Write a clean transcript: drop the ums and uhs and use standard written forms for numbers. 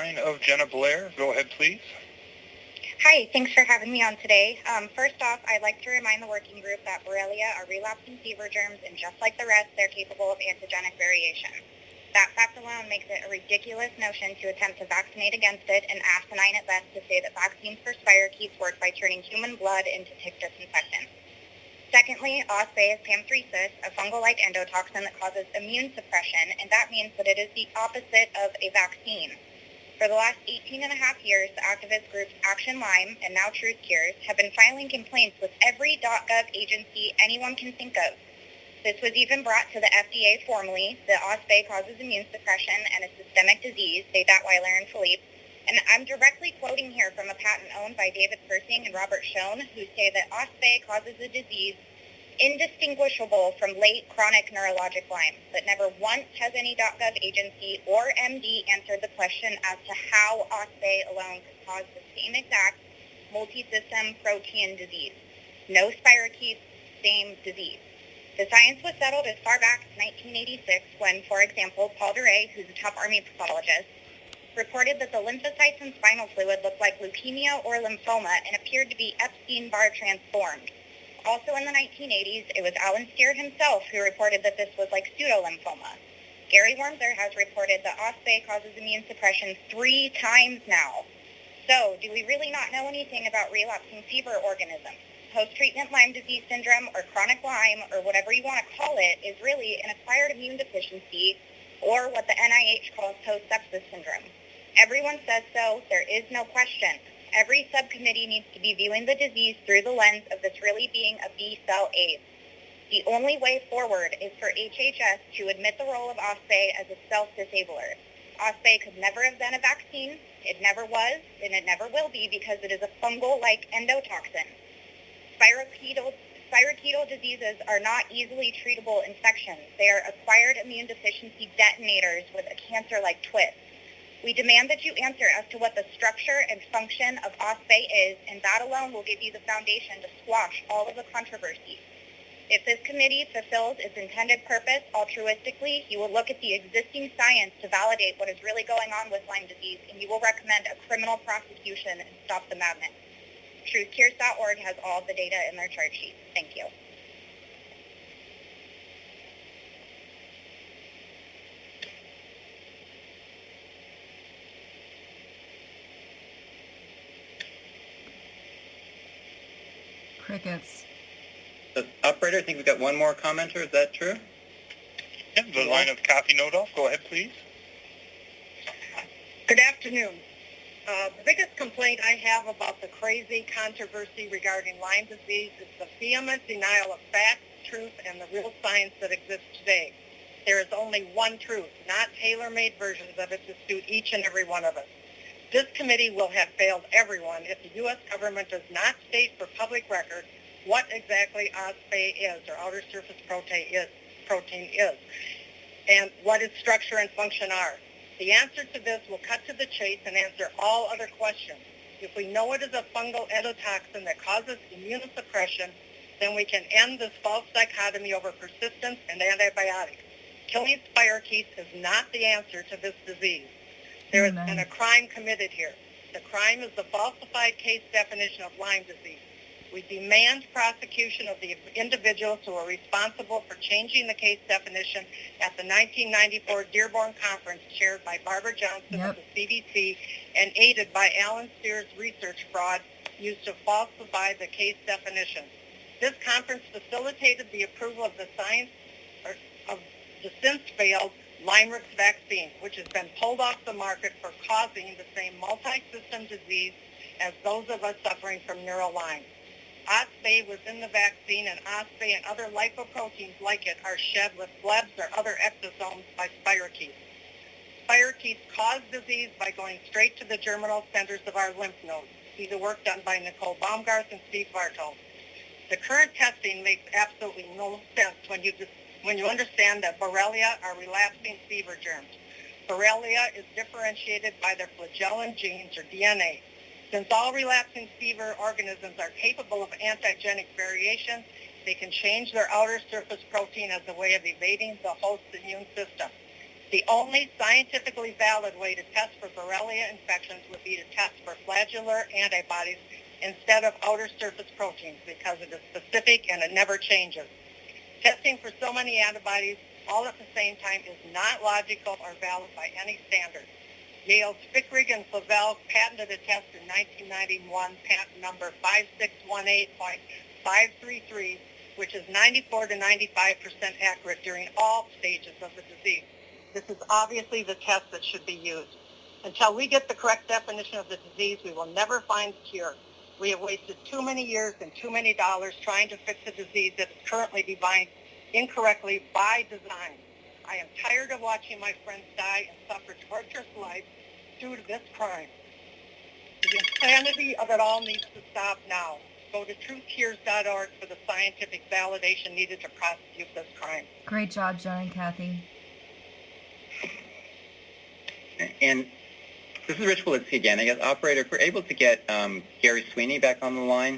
line of Jena Blair. Go ahead, please. Hi, thanks for having me on today. First off, I'd like to remind the working group that Borrelia are relapsing fever germs, and just like the rest, they're capable of antigenic variation. That fact alone makes it a ridiculous notion to attempt to vaccinate against it, and asinine at best to say that vaccines for spirochetes work by turning human blood into tick disinfectant. Secondly, OspA is pamphresis, a fungal-like endotoxin that causes immune suppression, and that means that it is the opposite of a vaccine. For the last 18 and a half years, the activist groups Action Lyme and now Truthcures have been filing complaints with every .gov agency anyone can think of. This was even brought to the FDA formally. The OspA causes immune suppression and a systemic disease, say Datweiler and Philippe. And I'm directly quoting here from a patent owned by David Persing and Robert Schoen, who say that OspA causes a disease indistinguishable from late chronic neurologic Lyme, but never once has any .gov agency or MD answered the question as to how OspA alone could cause the same exact multi-system protein disease. No spirochetes, same disease. The science was settled as far back as 1986 when, for example, Paul Duray, who's a top Army pathologist, reported that the lymphocytes in spinal fluid looked like leukemia or lymphoma and appeared to be Epstein-Barr transformed. Also in the 1980s, it was Alan Steer himself who reported that this was like pseudolymphoma. Gary Wormser has reported that OspA causes immune suppression 3 times now. So, do we really not know anything about relapsing fever organisms? Post-treatment Lyme disease syndrome, or chronic Lyme, or whatever you want to call it, is really an acquired immune deficiency, or what the NIH calls post-sepsis syndrome. Everyone says so. There is no question. Every subcommittee needs to be viewing the disease through the lens of this really being a B-cell AIDS. The only way forward is for HHS to admit the role of OspA as a self-disabler. OspA could never have been a vaccine. It never was, and it never will be because it is a fungal-like endotoxin. Spirochetal diseases are not easily treatable infections. They are acquired immune deficiency detonators with a cancer-like twist. We demand that you answer as to what the structure and function of OspA is, and that alone will give you the foundation to squash all of the controversy. If this committee fulfills its intended purpose altruistically, you will look at the existing science to validate what is really going on with Lyme disease, and you will recommend a criminal prosecution and stop the madness. Truthcures.org has all the data in their chart sheet. Thank you. Crickets. Operator, I think we've got one more commenter. Is that true? Yeah, the line of Kathy Nodolf. Go ahead, please. Good afternoon. The biggest complaint I have about the crazy controversy regarding Lyme disease is the vehement denial of facts, truth, and the real science that exists today. There is only one truth, not tailor-made versions of it to suit each and every one of us. This committee will have failed everyone if the U.S. government does not state for public record what exactly OspA is, or outer surface protein is, and what its structure and function are. The answer to this will cut to the chase and answer all other questions. If we know it is a fungal endotoxin that causes immunosuppression, then we can end this false dichotomy over persistence and antibiotics. Killing spirochetes is not the answer to this disease. There has been a crime committed here. The crime is the falsified case definition of Lyme disease. We demand prosecution of the individuals who are responsible for changing the case definition at the 1994 Dearborn Conference chaired by Barbara Johnson of the CDC and aided by Alan Steer's research fraud used to falsify the case definition. This conference facilitated the approval of the since failed Lymerix vaccine, which has been pulled off the market for causing the same multi-system disease as those of us suffering from neurolyme. OspA was in the vaccine, and OspA and other lipoproteins like it are shed with blebs or other exosomes by spirochetes. Spirochetes cause disease by going straight to the germinal centers of our lymph nodes. See the work done by Nicole Baumgarth and Steve Bartol. The current testing makes absolutely no sense when you understand that Borrelia are relapsing fever germs. Borrelia is differentiated by their flagellin genes, or DNA. Since all relapsing fever organisms are capable of antigenic variation, they can change their outer surface protein as a way of evading the host immune system. The only scientifically valid way to test for Borrelia infections would be to test for flagellar antibodies instead of outer surface proteins because it is specific and it never changes. Testing for so many antibodies all at the same time is not logical or valid by any standard. Yale's Fickrig and Flavell patented a test in 1991, patent number 5618.533, which is 94 to 95% accurate during all stages of the disease. This is obviously the test that should be used. Until we get the correct definition of the disease, we will never find the cure. We have wasted too many years and too many dollars trying to fix a disease that is currently defined incorrectly by design. I am tired of watching my friends die and suffer torturous lives due to this crime. The insanity of it all needs to stop now. Go to truthcures.org for the scientific validation needed to prosecute this crime. Great job, Jen and Kathy. And this is Rich Walitsky again. I guess, operator, if we're able to get Gary Sweeney back on the line.